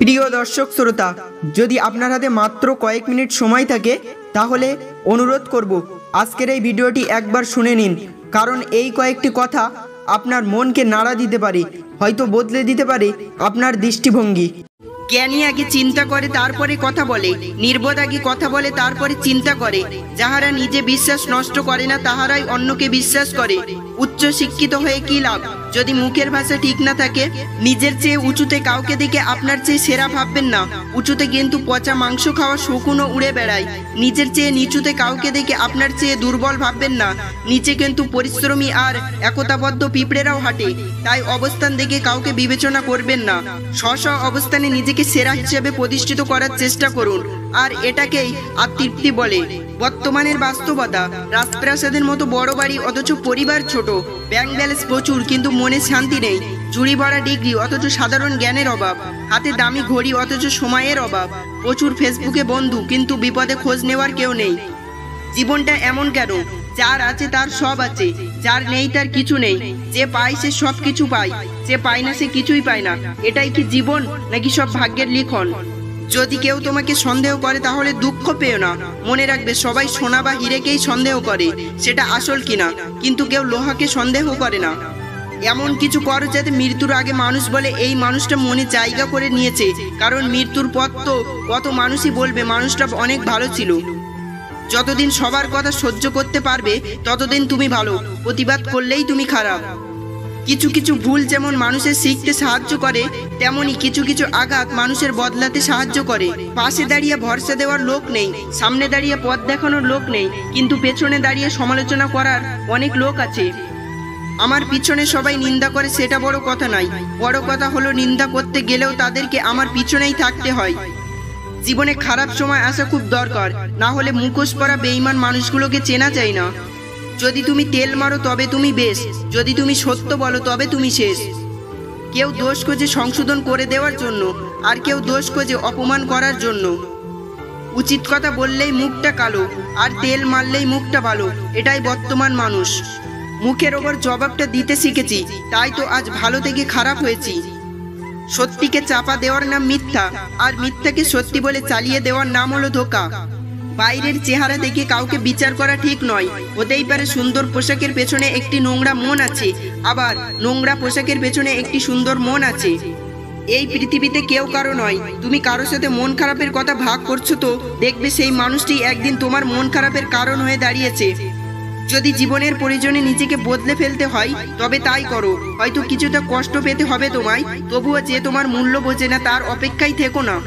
প্রিয় দর্শক শ্রোতা, যদি আপনার হাতে মাত্র কয়েক মিনিট সময় থাকে তাহলে অনুরোধ করব আজকের এই ভিডিওটি একবার শুনে নিন, কারণ এই কয়েকটি কথা আপনার মনকে নাড়া দিতে পারে, হয়তো বদলে দিতে পারে আপনার দৃষ্টিভঙ্গি। জ্ঞানী আগে চিন্তা করে তারপরে কথা বলে, নির্বোধ আগে কথা বলে তারপরে চিন্তা করে। যাহারা নিজে বিশ্বাস নষ্ট করে না তাহারাই অন্যকে বিশ্বাস করে। উচ্চ শিক্ষিত হয়ে কি লাভ যদি মুখের ভাষা ঠিক না থাকে? নিজের চেয়ে উঁচুতে কাউকে দেখে আপনার চেয়ে সেরা ভাববেন না, উঁচুতে কিন্তু পচা মাংস খাওয়া শকুনও উড়ে বেড়ায়। নিজের চেয়ে নিচুতে কাউকে দেখে আপনার চেয়ে দুর্বল ভাববেন না, নিচে কিন্তু পরিশ্রমী আর একতাবদ্ধ পিঁপড়েরাও হাঁটে। তাই অবস্থান দেখে কাউকে বিবেচনা করবেন না, স্ব অবস্থানে নিজেকে সেরা হিসেবে প্রতিষ্ঠিত করার চেষ্টা করুন, আর এটাকেই আত্মতৃপ্তি বলে। বর্তমানের বাস্তবতা, রাজপ্রাসাদের মতো বড় বাড়ি অথচ পরিবার ছোট, ব্যাংক ব্যালেন্স প্রচুর কিন্তু মনে শান্তি নেই, চুরি ভরা ডিগ্রি অথচ সাধারণ জ্ঞানের অভাব, হাতে দামি ঘড়ি অথচ সময়ের অভাব, প্রচুর ফেসবুকে বন্ধু কিন্তু বিপদে খোঁজ নেওয়ার কেউ নেই। জীবনটা এমন কেন? যার আছে তার সব আছে, যার নেই তার কিছু নেই। যে পায় সে সব কিছু পায়, যে পায় না সে কিছুই পায় না। এটাই কি জীবন, নাকি সব ভাগ্যের লিখন? যদি কেউ তোমাকে সন্দেহ করে তাহলে দুঃখ পেও না, মনে রাখবে সবাই সোনা বা হীরেকেই সন্দেহ করে, সেটা আসল কিনা, কিন্তু কেউ লোহাকে সন্দেহ করে না। এমন কিছু করো যাতে মৃত্যুর আগে মানুষ বলে এই মানুষটা মনে জায়গা করে নিয়েছে, কারণ মৃত্যুর পর তো কত মানুষই বলবে মানুষটা অনেক ভালো ছিল। যতদিন সবার কথা সহ্য করতে পারবে ততদিন তুমি ভালো, প্রতিবাদ করলেই তুমি খারাপ। কিছু কিছু ভুল যেমন মানুষের শিখতে সাহায্য করে, তেমনি কিছু কিছু আঘাত মানুষের বদলাতে সাহায্য করে। পাশে দাঁড়িয়ে ভরসা দেওয়ার লোক নেই, সামনে দাঁড়িয়ে পথ দেখানোর লোক নেই, কিন্তু পেছনে দাঁড়িয়ে সমালোচনা করার অনেক লোক আছে। আমার পিছনে সবাই নিন্দা করে সেটা বড় কথা নয়, বড় কথা হলো নিন্দা করতে গেলেও তাদেরকে আমার পিছনেই থাকতে হয়। জীবনে খারাপ সময় আসা খুব দরকার, না হলে মুখোশ পরা বেঈমান মানুষগুলোকে চেনা যায় না। যদি তুমি তেল মারো তবে তুমি বেশ, যদি তুমি সত্য বলো তবে তুমি শেষ। কেউ দোষ খোঁজে সংশোধন করে দেওয়ার জন্য, আর কেউ দোষ খোঁজে অপমান করার জন্য। উচিত কথা বললেই মুখটা কালো, আর তেল মারলেই মুখটা ভালো, এটাই বর্তমান মানুষ। মুখের ওপর জবাবটা দিতে শিখেছি, তাই তো আজ ভালো থেকে খারাপ হয়েছি। সত্যিকে চাপা দেওয়ার নাম মিথ্যা, আর মিথ্যাকে সত্যি বলে চালিয়ে দেওয়ার নাম হলো ধোঁকা। বাইরের চেহারা দেখে কাউকে বিচার করা ঠিক নয়। হতেই পারে সুন্দর পোশাকের পেছনে একটি নোংরা মন আছে, আবার নোংরা পোশাকের পেছনে একটি সুন্দর মন আছে। এই পৃথিবীতে কেউ কারো নয়। তুমি কারোর সাথে মন খারাপের কথা ভাগ করছো তো দেখবে সেই মানুষটি একদিন তোমার মন খারাপের কারণ হয়ে দাঁড়িয়েছে। যদি জীবনের প্রয়োজনে নিজেকে বদলে ফেলতে হয় তবে তাই করো, হয়তো কিছুটা কষ্ট পেতে হবে তোমায়, তবুও যে তোমার মূল্য বোঝে না তার অপেক্ষায় থেকো না।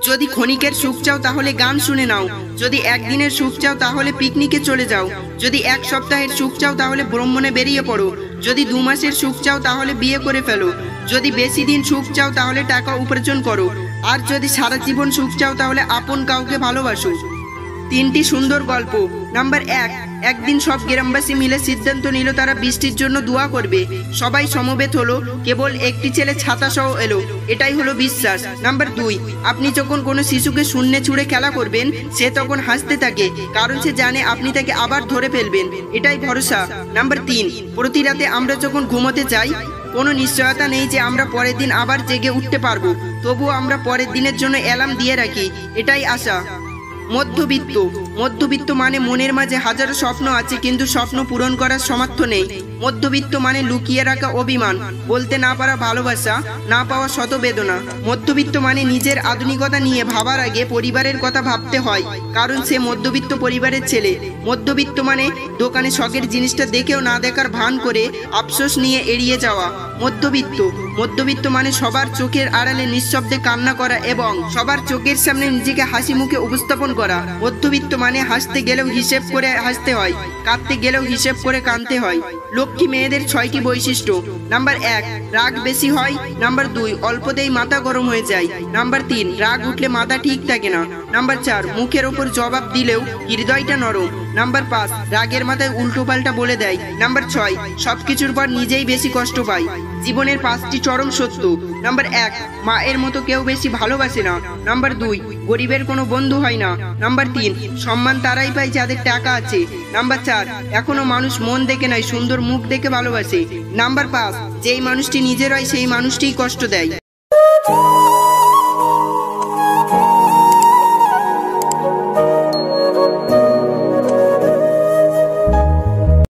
যদি ক্ষণিকের সুখ চাও তাহলে গান শুনে নাও, যদি একদিনের সুখ চাও তাহলে পিকনিকে চলে যাও, যদি এক সপ্তাহের সুখ চাও তাহলে ভ্রমণে বেরিয়ে পড়ো, যদি 2 মাসের সুখ চাও তাহলে বিয়ে করে ফেলো, যদি বেশি দিন সুখ চাও তাহলে টাকা উপার্জন করো, আর যদি সারা জীবন সুখ চাও তাহলে আপন কাউকে ভালোবাসো। 3টি সুন্দর গল্প। নাম্বার 1, একদিন সব গ্রামবাসী মিলে সিদ্ধান্ত নিল তারা বৃষ্টির জন্য দোয়া করবে। সবাই সমবেত হলো, কেবল একটি ছেলে ছাতা সহ এলো, এটাই হলো বিশ্বাস। নাম্বার 2, আপনি যখন কোনো শিশুকে শূন্যে ছুঁড়ে খেলা করবেন সে তখন হাসতে থাকে, কারণ সে জানে আপনি তাকে আবার ধরে ফেলবেন, এটাই ভরসা। নাম্বার 3, প্রতি রাতে আমরা যখন ঘুমোতে যাই কোনো নিশ্চয়তা নেই যে আমরা পরের দিন আবার জেগে উঠতে পারবো, তবুও আমরা পরের দিনের জন্য অ্যালার্ম দিয়ে রাখি, এটাই আশা। মধ্যবিত্ত। মধ্যবিত্ত মানে মনের মাঝে হাজারো স্বপ্ন আছে কিন্তু স্বপ্ন পূরণ করার সামর্থ্য নেই। মধ্যবিত্ত মানে লুকিয়ে রাখা অভিমান, বলতে না পারা ভালোবাসা, না পাওয়া শত বেদনা। মধ্যবিত্ত মানে নিজের আধুনিকতা নিয়ে ভাবার আগে পরিবারের কথা ভাবতে হয়, কারণ সে মধ্যবিত্ত পরিবারের ছেলে। মধ্যবিত্ত মানে দোকানে শখের জিনিসটা দেখেও না দেখার ভান করে আফসোস নিয়ে এড়িয়ে যাওয়া। মধ্যবিত্ত মানে সবার চোখের আড়ালে নিঃশব্দে কান্না করা এবং সবার চোখের সামনে নিজেকে হাসি মুখে উপস্থাপন করা। মধ্যবিত্ত মানে হাসতে গেলেও হিসেব করে হাসতে হয়, কাঁদতে গেলেও হিসেব করে কাঁদতে হয়। লক্ষ্মী মেয়েদের 6টি বৈশিষ্ট্য। নাম্বার 1, রাগ বেশি হয়। নাম্বার 2, অল্পতেই মাথা গরম হয়ে যায়। নাম্বার 3, রাগ উঠলে মাথা ঠিক থাকে না। নাম্বার 4, মুখের ওপর জবাব দিলেও হৃদয়টা নরম। নাম্বার 5, রাগের মাথায় উল্টো পাল্টা বলে দেয়। নাম্বার 6, সবকিছুর পর নিজেই বেশি কষ্ট পায়। জীবনের 5টি চরম সত্য। নাম্বার 1, মায়ের মতো কেউ বেশি ভালোবাসে না। নাম্বার 2, গরিবের কোনো বন্ধু হয় না। নাম্বার 3, সম্মান তারাই পায় যাদের টাকা আছে। নাম্বার 4, এখনো মানুষ মন দেখে নয় সুন্দর মুখ দেখে ভালোবাসে। নাম্বার 5, যেই মানুষটি নিজের হয় সেই মানুষটিই কষ্ট দেয়।